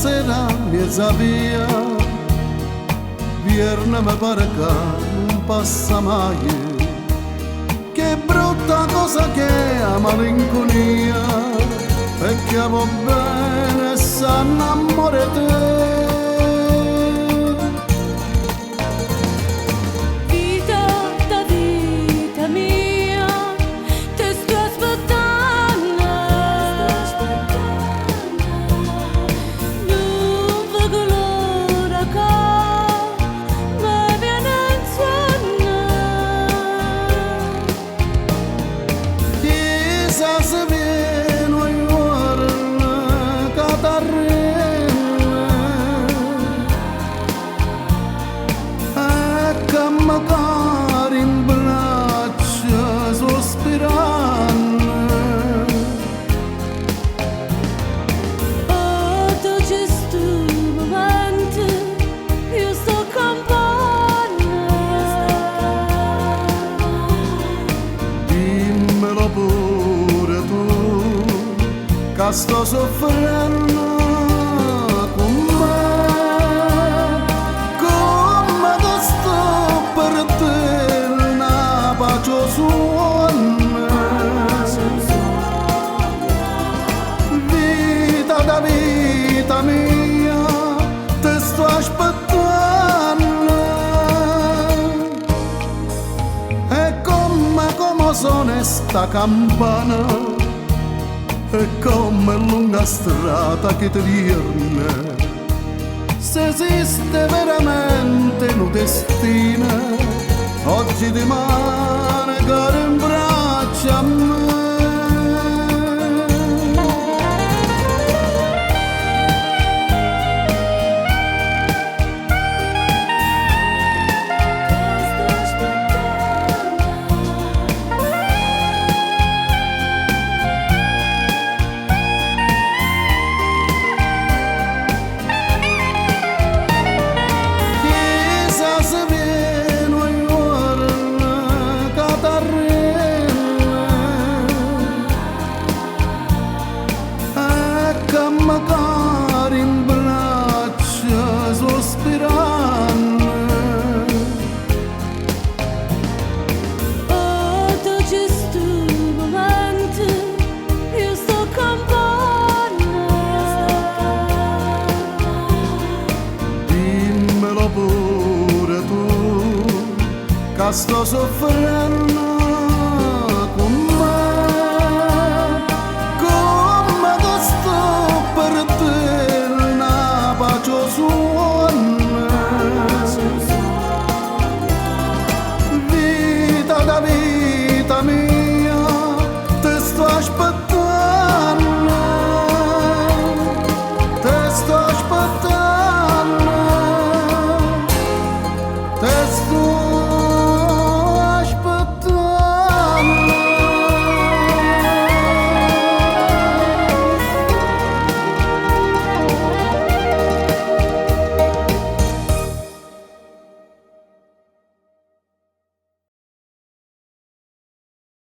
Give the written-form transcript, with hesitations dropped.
sera mezza via, viernes me pare che non passa mai. Che brutta cosa che è la malinconia, perché va bene s'annamora te. Magari in braccia sospirando, oh, giusto momento io sto campando, dimmelo pure tu che sto soffrendo. Vita da vita mia, te sto aspettando. E come suona sta campana, e come lunga strada che ti viene. Se esiste veramente un destino, oggi di mare che in braccia a me. Magari in braccia sospirando, oh, giusto momento io sto campando, dimmelo pure tu che sto soffrendo.